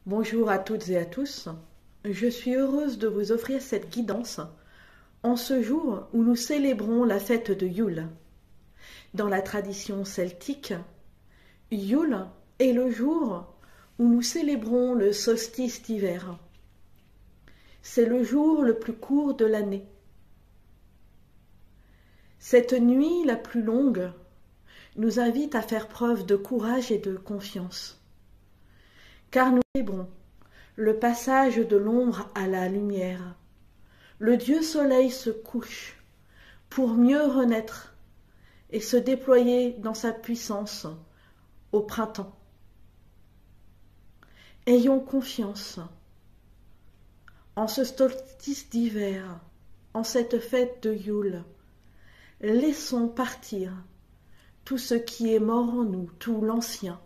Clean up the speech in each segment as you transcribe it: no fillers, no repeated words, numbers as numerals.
Bonjour à toutes et à tous. Je suis heureuse de vous offrir cette guidance en ce jour où nous célébrons la fête de Yule. Dans la tradition celtique, Yule est le jour où nous célébrons le solstice d'hiver. C'est le jour le plus court de l'année. Cette nuit la plus longue nous invite à faire preuve de courage et de confiance. Car nous célébrons le passage de l'ombre à la lumière. Le Dieu Soleil se couche pour mieux renaître et se déployer dans sa puissance au printemps. Ayons confiance en ce solstice d'hiver, en cette fête de Yule. Laissons partir tout ce qui est mort en nous, tout l'ancien.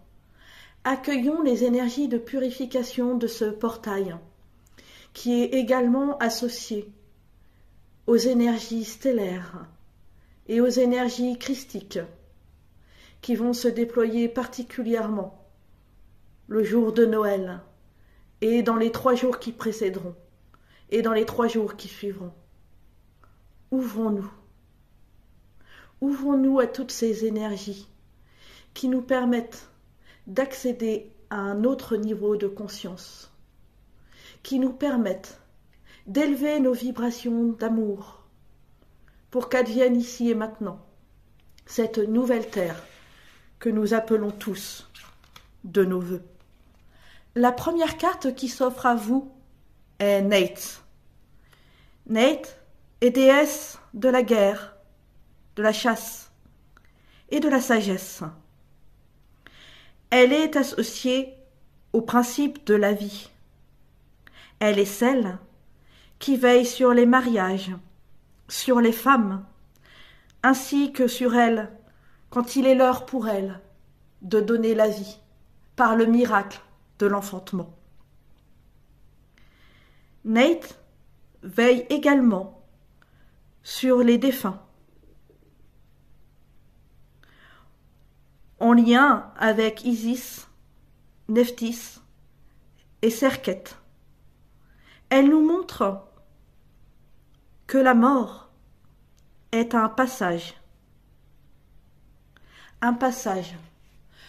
Accueillons les énergies de purification de ce portail, qui est également associé aux énergies stellaires et aux énergies christiques, qui vont se déployer particulièrement le jour de Noël et dans les 3 jours qui précéderont et dans les 3 jours qui suivront. Ouvrons-nous. Ouvrons-nous à toutes ces énergies qui nous permettent d'accéder à un autre niveau de conscience, qui nous permettent d'élever nos vibrations d'amour pour qu'advienne ici et maintenant cette nouvelle terre que nous appelons tous de nos vœux. La première carte qui s'offre à vous est Nate. Nate est déesse de la guerre, de la chasse et de la sagesse. Elle est associée au principe de la vie. Elle est celle qui veille sur les mariages, sur les femmes, ainsi que sur elles quand il est l'heure pour elles de donner la vie par le miracle de l'enfantement. Nate veille également sur les défunts, en lien avec Isis, Nephthys et Serket. Elle nous montre que la mort est un passage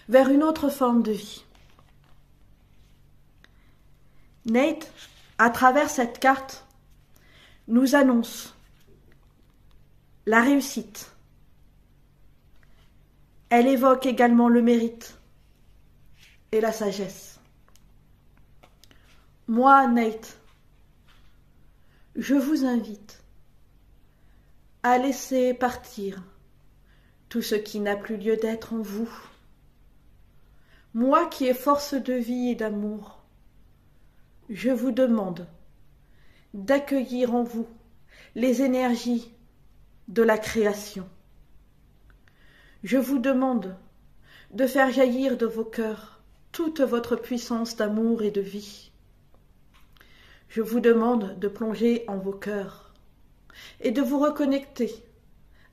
vers une autre forme de vie. Nate, à travers cette carte, nous annonce la réussite. Elle évoque également le mérite et la sagesse. Moi, Nate, je vous invite à laisser partir tout ce qui n'a plus lieu d'être en vous. Moi qui ai force de vie et d'amour, je vous demande d'accueillir en vous les énergies de la création. Je vous demande de faire jaillir de vos cœurs toute votre puissance d'amour et de vie. Je vous demande de plonger en vos cœurs et de vous reconnecter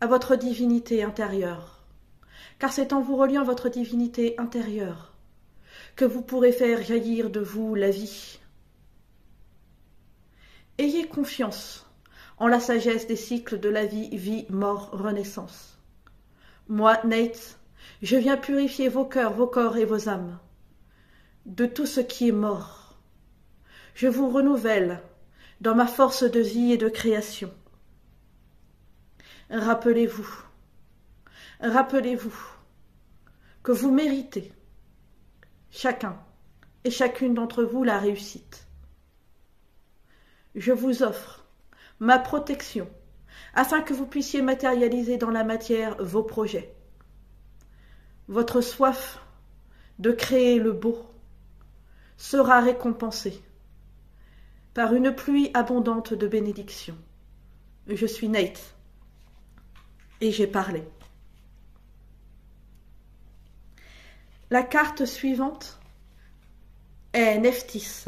à votre divinité intérieure, car c'est en vous reliant à votre divinité intérieure que vous pourrez faire jaillir de vous la vie. Ayez confiance en la sagesse des cycles de la vie, vie, mort, renaissance. Moi, Nate, je viens purifier vos cœurs, vos corps et vos âmes de tout ce qui est mort. Je vous renouvelle dans ma force de vie et de création. Rappelez-vous que vous méritez, chacun et chacune d'entre vous, la réussite. Je vous offre ma protection afin que vous puissiez matérialiser dans la matière vos projets. Votre soif de créer le beau sera récompensée par une pluie abondante de bénédictions. Je suis Nate et j'ai parlé. La carte suivante est Nephthys.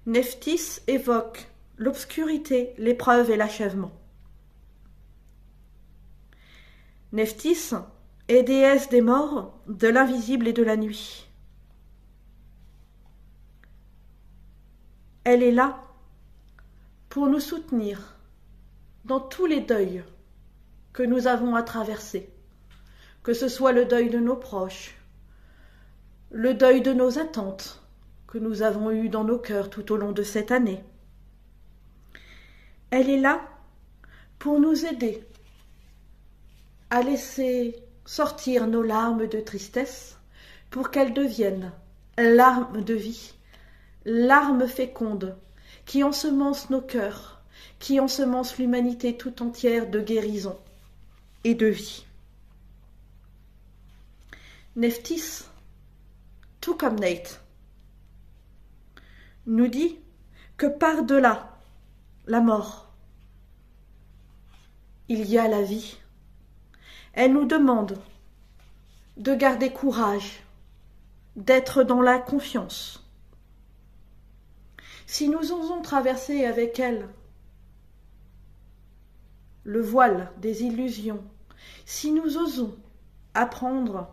Nephthys évoque l'obscurité, l'épreuve et l'achèvement. Nephthys est déesse des morts, de l'invisible et de la nuit. Elle est là pour nous soutenir dans tous les deuils que nous avons à traverser, que ce soit le deuil de nos proches, le deuil de nos attentes que nous avons eues dans nos cœurs tout au long de cette année. Elle est là pour nous aider à laisser sortir nos larmes de tristesse pour qu'elles deviennent larmes de vie, larmes fécondes qui ensemencent nos cœurs, qui ensemencent l'humanité tout entière de guérison et de vie. Nephthys, tout comme Nate, nous dit que par-delà la mort, il y a la vie. Elle nous demande de garder courage, d'être dans la confiance. Si nous osons traverser avec elle le voile des illusions, si nous osons apprendre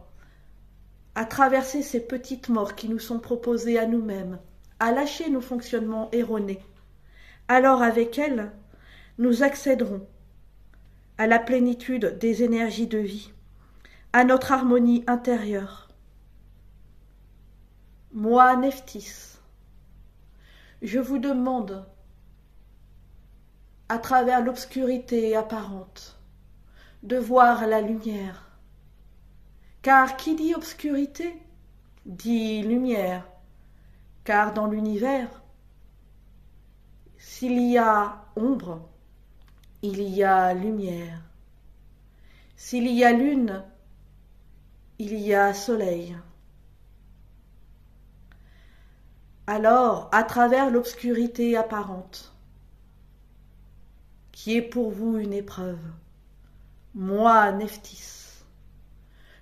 à traverser ces petites morts qui nous sont proposées à nous-mêmes, à lâcher nos fonctionnements erronés, alors avec elle, nous accéderons à la plénitude des énergies de vie, à notre harmonie intérieure. Moi, Nephthys, je vous demande, à travers l'obscurité apparente, de voir la lumière. Car qui dit obscurité, dit lumière. Car dans l'univers, s'il y a ombre, il y a lumière. S'il y a lune, il y a soleil. Alors, à travers l'obscurité apparente, qui est pour vous une épreuve, moi, Nephthys,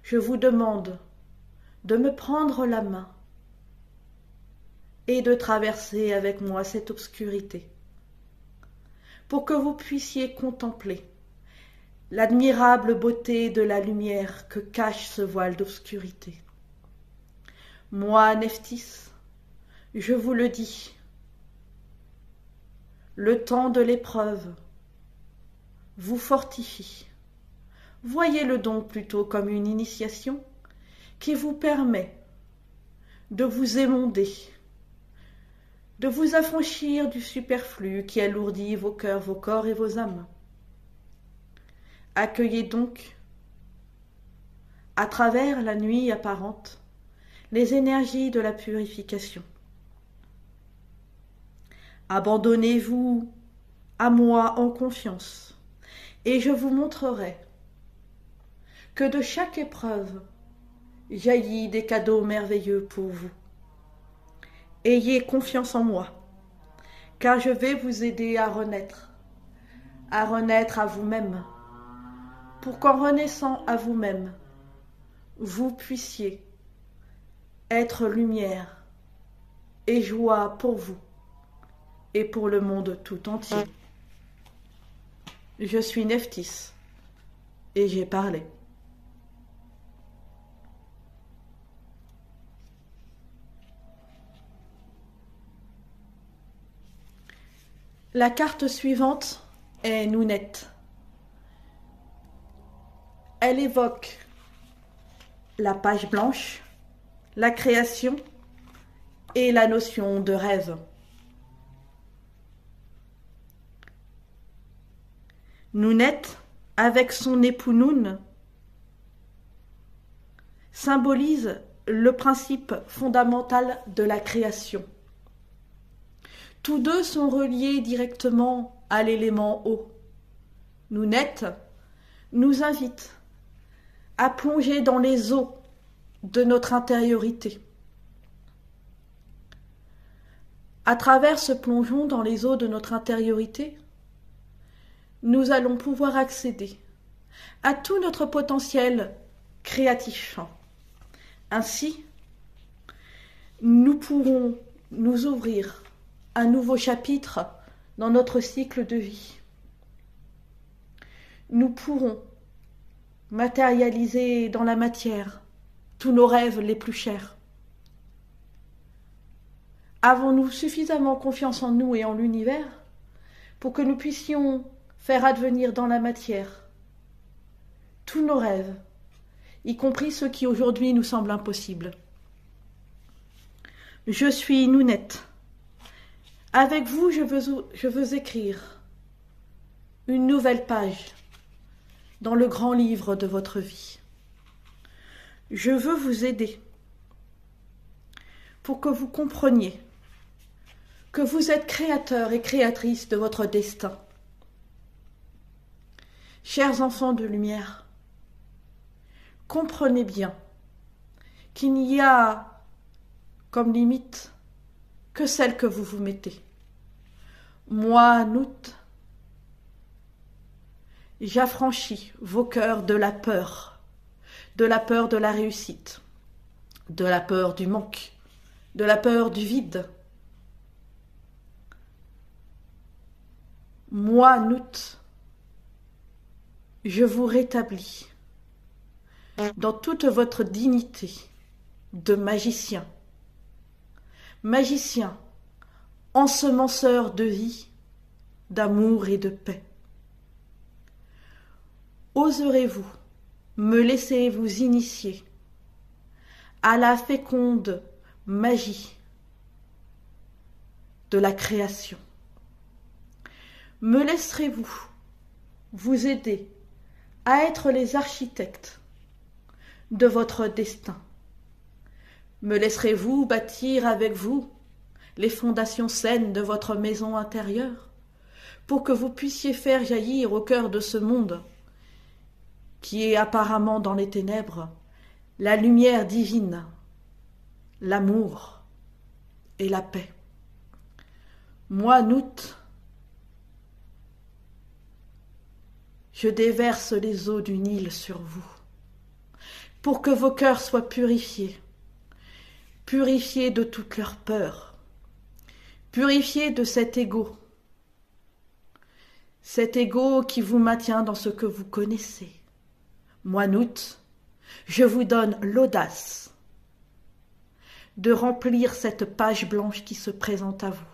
je vous demande de me prendre la main et de traverser avec moi cette obscurité, pour que vous puissiez contempler l'admirable beauté de la lumière que cache ce voile d'obscurité. Moi, Nephthys, je vous le dis, le temps de l'épreuve vous fortifie. Voyez-le donc plutôt comme une initiation qui vous permet de vous émonder, de vous affranchir du superflu qui alourdit vos cœurs, vos corps et vos âmes. Accueillez donc, à travers la nuit apparente, les énergies de la purification. Abandonnez-vous à moi en confiance, et je vous montrerai que de chaque épreuve jaillit des cadeaux merveilleux pour vous. Ayez confiance en moi, car je vais vous aider à renaître à vous-même, pour qu'en renaissant à vous-même, vous puissiez être lumière et joie pour vous et pour le monde tout entier. Je suis Nephthys et j'ai parlé. La carte suivante est Nounette. Elle évoque la page blanche, la création et la notion de rêve. Nounette, avec son époux Noun, symbolise le principe fondamental de la création. Tous deux sont reliés directement à l'élément eau. Nounette nous invite à plonger dans les eaux de notre intériorité. À travers ce plongeon dans les eaux de notre intériorité, nous allons pouvoir accéder à tout notre potentiel créatif. Ainsi, nous pourrons nous ouvrir un nouveau chapitre dans notre cycle de vie. Nous pourrons matérialiser dans la matière tous nos rêves les plus chers. Avons-nous suffisamment confiance en nous et en l'univers pour que nous puissions faire advenir dans la matière tous nos rêves, y compris ceux qui aujourd'hui nous semblent impossibles? Je suis Nounette. Avec vous, je veux écrire une nouvelle page dans le grand livre de votre vie. Je veux vous aider pour que vous compreniez que vous êtes créateur et créatrice de votre destin. Chers enfants de lumière, comprenez bien qu'il n'y a comme limite que celle que vous vous mettez. Moi, Nout, j'affranchis vos cœurs de la peur de la réussite, de la peur du manque, de la peur du vide. Moi, Nout, je vous rétablis dans toute votre dignité de magicien, magicien, ensemenceur de vie, d'amour et de paix. Oserez-vous me laisser vous initier à la féconde magie de la création? Me laisserez-vous vous aider à être les architectes de votre destin? Me laisserez-vous bâtir avec vous les fondations saines de votre maison intérieure pour que vous puissiez faire jaillir au cœur de ce monde qui est apparemment dans les ténèbres la lumière divine, l'amour et la paix? Moi, Nout, je déverse les eaux du Nil sur vous, pour que vos cœurs soient purifiés, purifiés de toute leur peur, purifiés de cet ego qui vous maintient dans ce que vous connaissez. Moi, Nout, je vous donne l'audace de remplir cette page blanche qui se présente à vous.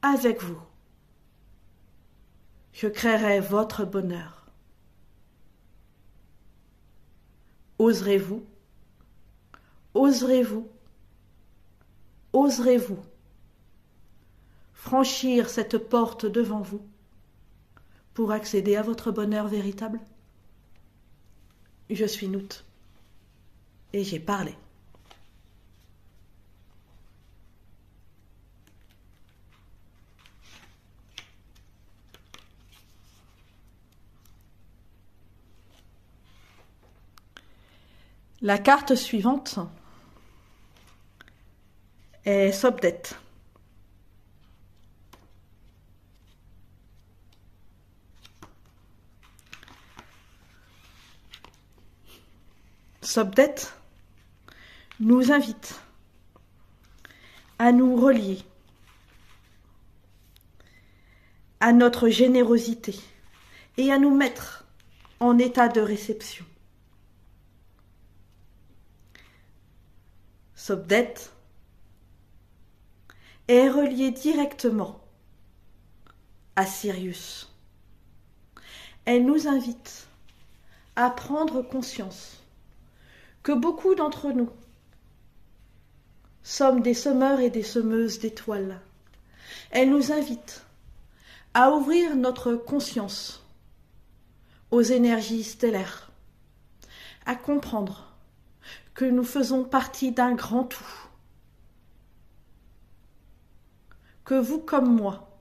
Avec vous, je créerai votre bonheur. Oserez-vous, oserez-vous, oserez-vous franchir cette porte devant vous pour accéder à votre bonheur véritable? Je suis Nout et j'ai parlé. La carte suivante est Sobdet. Sobdet nous invite à nous relier à notre générosité et à nous mettre en état de réception. Sobdet est reliée directement à Sirius. Elle nous invite à prendre conscience que beaucoup d'entre nous sommes des semeurs et des semeuses d'étoiles. Elle nous invite à ouvrir notre conscience aux énergies stellaires, à comprendre que nous faisons partie d'un grand tout, que vous comme moi,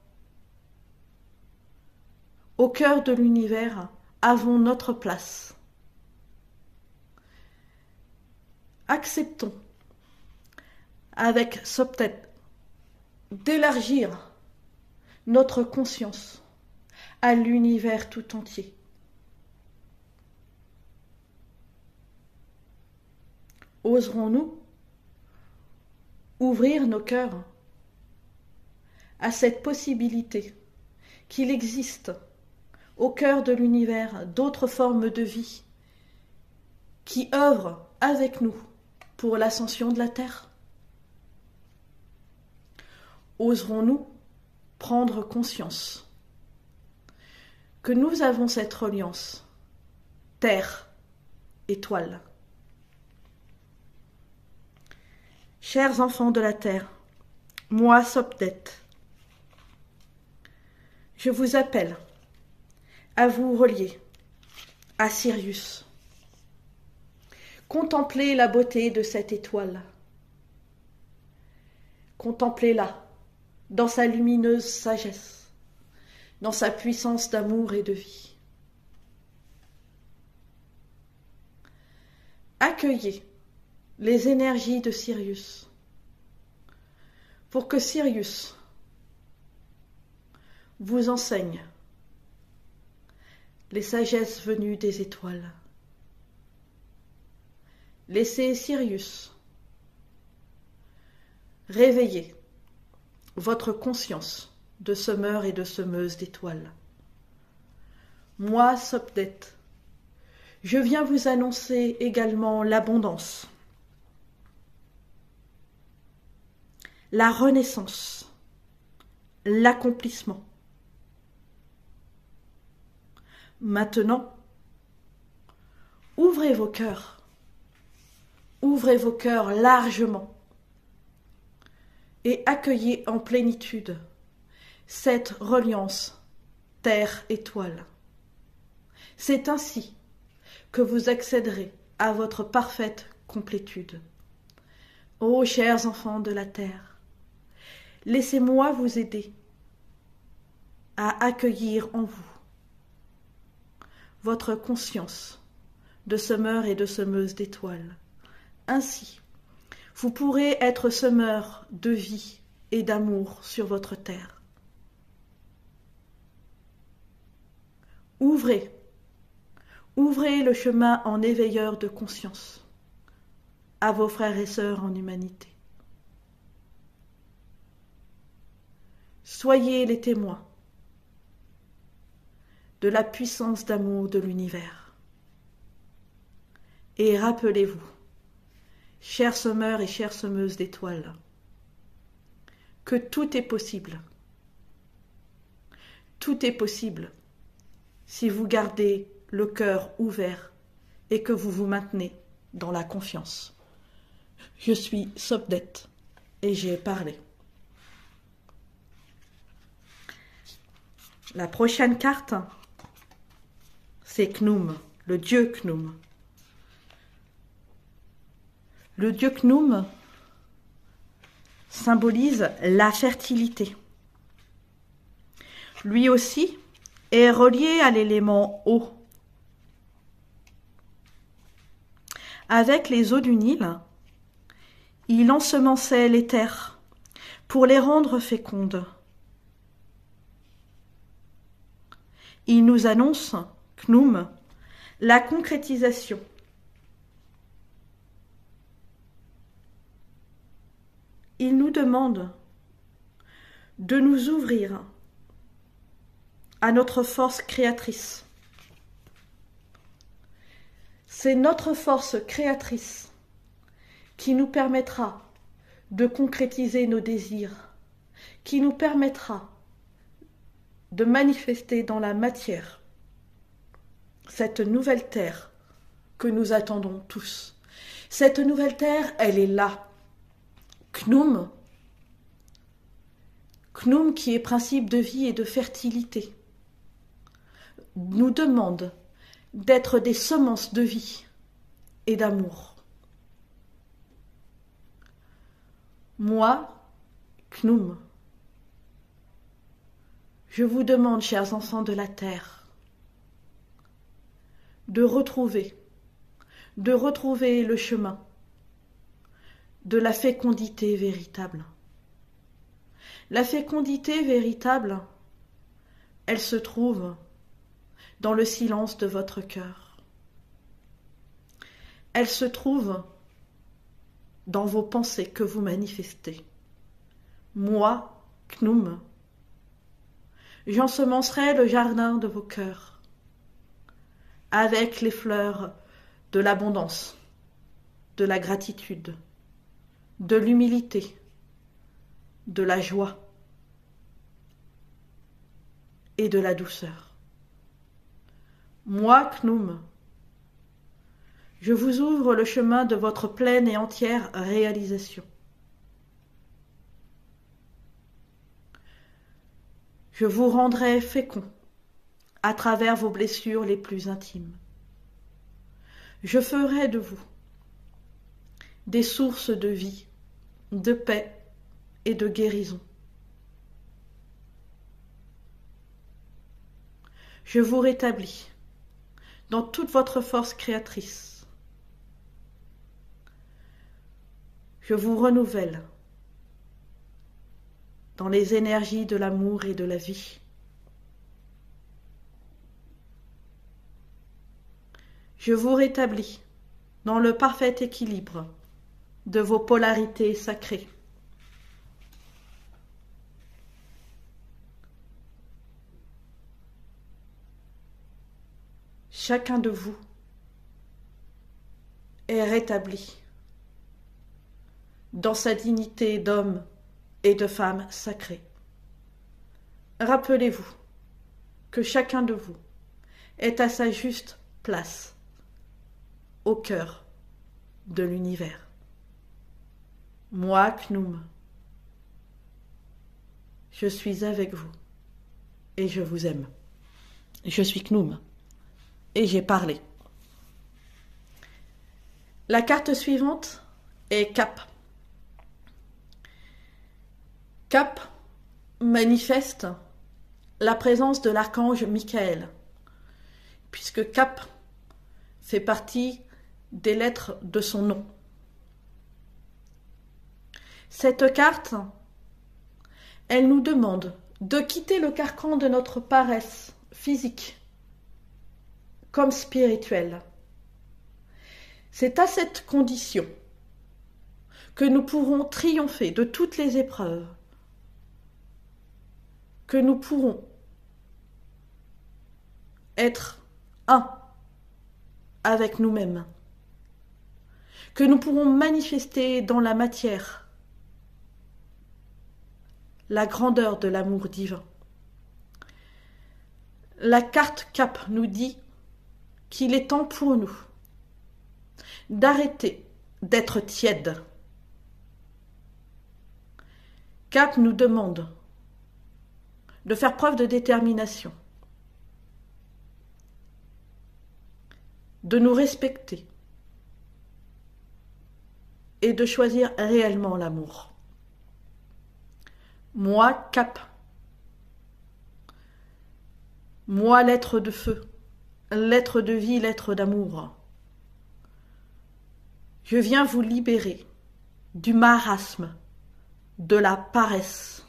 au cœur de l'univers, avons notre place. Acceptons, avec Sobdet, d'élargir notre conscience à l'univers tout entier. Oserons-nous ouvrir nos cœurs à cette possibilité qu'il existe au cœur de l'univers d'autres formes de vie qui œuvrent avec nous pour l'ascension de la Terre? oserons-nous prendre conscience que nous avons cette reliance, terre, étoile. Chers enfants de la terre, moi Sopdet, je vous appelle à vous relier à Sirius. Contemplez la beauté de cette étoile. Contemplez-la dans sa lumineuse sagesse, dans sa puissance d'amour et de vie. Accueillez les énergies de Sirius pour que Sirius vous enseigne les sagesses venues des étoiles. Laissez Sirius réveiller votre conscience de semeur et de semeuse d'étoiles. Moi, Sopdet, je viens vous annoncer également l'abondance, la renaissance, l'accomplissement. Maintenant, ouvrez vos cœurs largement et accueillez en plénitude cette reliance terre-étoile. C'est ainsi que vous accéderez à votre parfaite complétude. Ô chers enfants de la terre, laissez-moi vous aider à accueillir en vous votre conscience de semeur et de semeuse d'étoiles. Ainsi, vous pourrez être semeur de vie et d'amour sur votre terre. Ouvrez le chemin en éveilleur de conscience à vos frères et sœurs en humanité. Soyez les témoins de la puissance d'amour de l'univers. Et rappelez-vous, chers semeurs et chères semeuses d'étoiles, que tout est possible. Tout est possible si vous gardez le cœur ouvert et que vous vous maintenez dans la confiance. Je suis Sopdet et j'ai parlé. La prochaine carte, c'est Khnum, le dieu Khnum. Le dieu Khnum symbolise la fertilité. Lui aussi est relié à l'élément eau. Avec les eaux du Nil, il ensemençait les terres pour les rendre fécondes. Il nous annonce, Khnum, la concrétisation. Il nous demande de nous ouvrir à notre force créatrice. C'est notre force créatrice qui nous permettra de concrétiser nos désirs, qui nous permettra de manifester dans la matière cette nouvelle terre que nous attendons tous. Cette nouvelle terre, elle est là. Khnum qui est principe de vie et de fertilité, nous demande d'être des semences de vie et d'amour. Moi, Khnum, je vous demande, chers enfants de la terre, de retrouver le chemin de la fécondité véritable. La fécondité véritable, elle se trouve dans le silence de votre cœur. Elle se trouve dans vos pensées que vous manifestez. Moi, Khnum, j'ensemencerai le jardin de vos cœurs avec les fleurs de l'abondance, de la gratitude, de l'humilité, de la joie, et de la douceur. Moi, Khnum, je vous ouvre le chemin de votre pleine et entière réalisation. Je vous rendrai fécond à travers vos blessures les plus intimes. Je ferai de vous des sources de vie, de paix et de guérison. Je vous rétablis dans toute votre force créatrice. Je vous renouvelle dans les énergies de l'amour et de la vie. Je vous rétablis dans le parfait équilibre de vos polarités sacrées. Chacun de vous est rétabli dans sa dignité d'homme et de femme sacrée. Rappelez-vous que chacun de vous est à sa juste place au cœur de l'univers. Moi, Khnum, je suis avec vous et je vous aime. Je suis Khnum et j'ai parlé. La carte suivante est Cap. Cap manifeste la présence de l'archange Michael, puisque Cap fait partie des lettres de son nom. Cette carte, elle nous demande de quitter le carcan de notre paresse physique comme spirituelle. C'est à cette condition que nous pourrons triompher de toutes les épreuves, que nous pourrons être un avec nous-mêmes, que nous pourrons manifester dans la matière la grandeur de l'amour divin. La carte Cap nous dit qu'il est temps pour nous d'arrêter d'être tiède. Cap nous demande de faire preuve de détermination, de nous respecter et de choisir réellement l'amour. Moi, Cap, moi, l'être de feu, l'être de vie, l'être d'amour, je viens vous libérer du marasme, de la paresse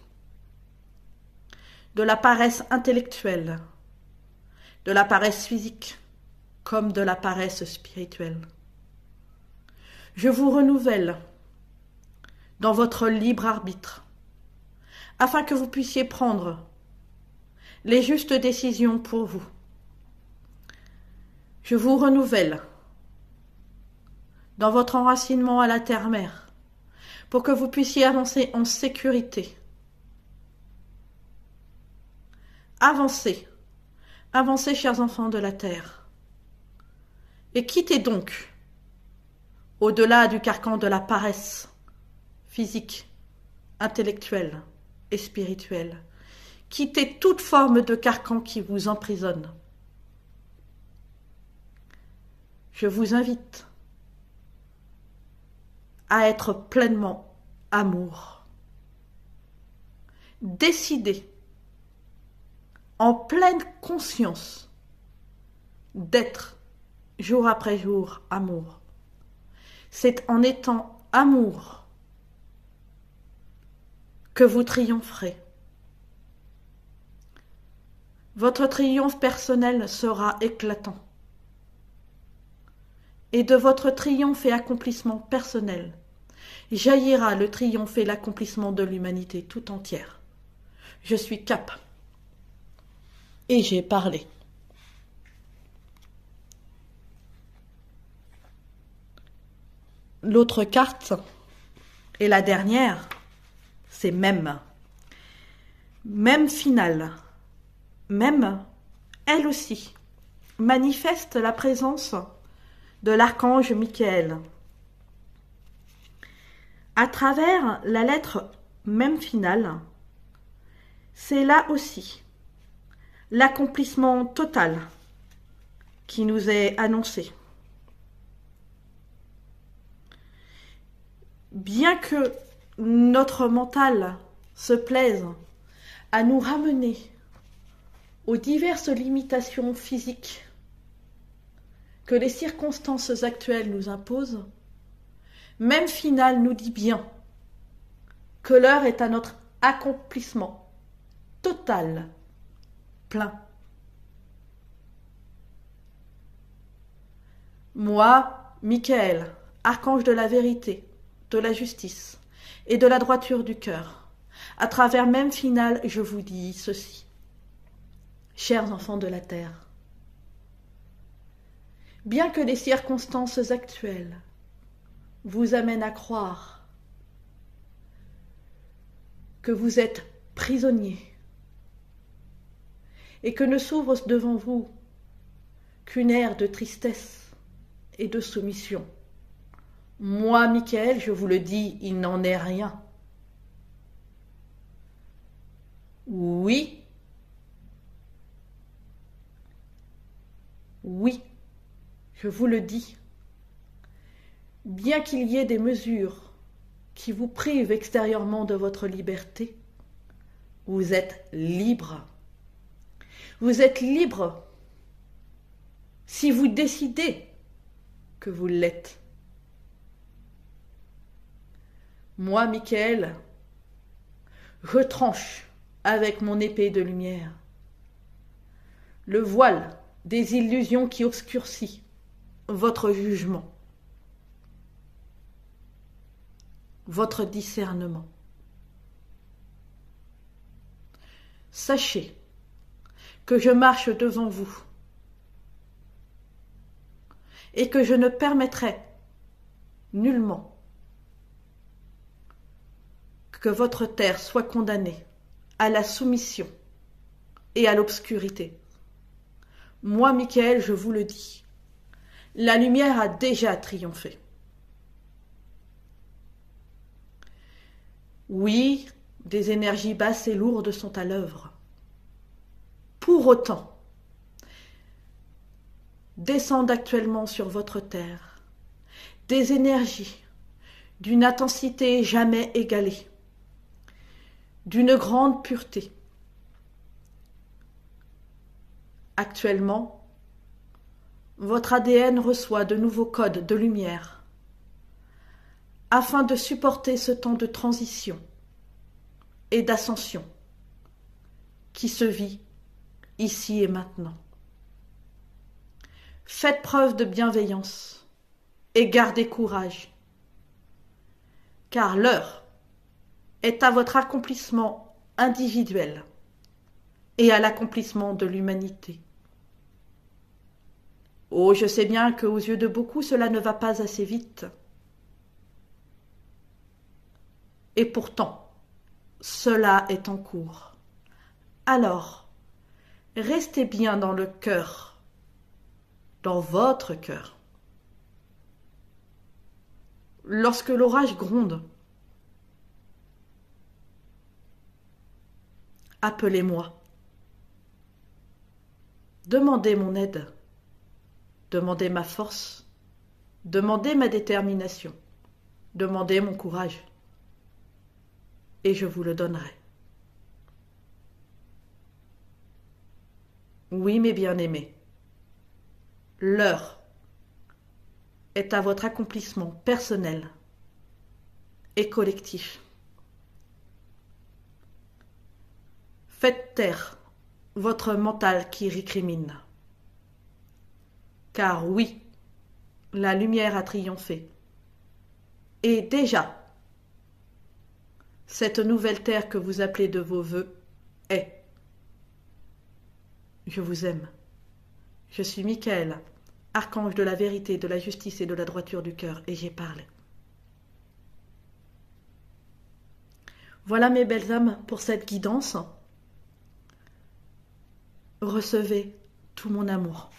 intellectuelle, de la paresse physique, comme de la paresse spirituelle. Je vous renouvelle dans votre libre arbitre, afin que vous puissiez prendre les justes décisions pour vous. Je vous renouvelle dans votre enracinement à la terre-mère, pour que vous puissiez avancer en sécurité. Avancez, avancez, chers enfants de la terre, et quittez donc, au-delà du carcan de la paresse physique, intellectuelle et spirituelle, quittez toute forme de carcan qui vous emprisonne. Je vous invite à être pleinement amour. Décidez, en pleine conscience, d'être jour après jour amour. C'est en étant amour que vous triompherez. Votre triomphe personnel sera éclatant. Et de votre triomphe et accomplissement personnel jaillira le triomphe et l'accomplissement de l'humanité tout entière. Je suis Cap. Et j'ai parlé. L'autre carte, et la dernière, c'est Même. Même finale. même, elle aussi, manifeste la présence de l'archange Michael. À travers la lettre même finale, c'est là aussi l'accomplissement total qui nous est annoncé. Bien que notre mental se plaise à nous ramener aux diverses limitations physiques que les circonstances actuelles nous imposent, même finale nous dit bien que l'heure est à notre accomplissement total, plein. Moi, Michael, archange de la vérité, de la justice et de la droiture du cœur, à travers même finale, je vous dis ceci. Chers enfants de la terre, bien que les circonstances actuelles vous amènent à croire que vous êtes prisonnier et que ne s'ouvre devant vous qu'une ère de tristesse et de soumission, moi, Michael, je vous le dis, il n'en est rien. Oui, je vous le dis. Bien qu'il y ait des mesures qui vous privent extérieurement de votre liberté, vous êtes libre. Vous êtes libre si vous décidez que vous l'êtes. Moi, Michael, je tranche avec mon épée de lumière le voile des illusions qui obscurcit votre jugement, votre discernement. Sachez que je marche devant vous et que je ne permettrai nullement que votre terre soit condamnée à la soumission et à l'obscurité. Moi, Michael, je vous le dis, la lumière a déjà triomphé. Oui, des énergies basses et lourdes sont à l'œuvre. Pour autant, descendent actuellement sur votre terre des énergies d'une intensité jamais égalée, d'une grande pureté. Actuellement, votre ADN reçoit de nouveaux codes de lumière afin de supporter ce temps de transition et d'ascension qui se vit ici et maintenant. Faites preuve de bienveillance et gardez courage, car l'heure est à votre accomplissement individuel et à l'accomplissement de l'humanité. Oh, je sais bien qu'aux yeux de beaucoup, cela ne va pas assez vite. Et pourtant, cela est en cours. Alors, restez bien dans le cœur, dans votre cœur. Lorsque l'orage gronde, appelez-moi. Demandez mon aide. Demandez ma force. Demandez ma détermination. Demandez mon courage. Et je vous le donnerai. Oui, mes bien-aimés, l'heure est à votre accomplissement personnel et collectif. Faites taire votre mental qui récrimine. Car oui, la lumière a triomphé. Et déjà, cette nouvelle terre que vous appelez de vos vœux est. Je vous aime. Je suis Michael, archange de la vérité, de la justice et de la droiture du cœur, et j'ai parlé. Voilà mes belles âmes pour cette guidance. recevez tout mon amour.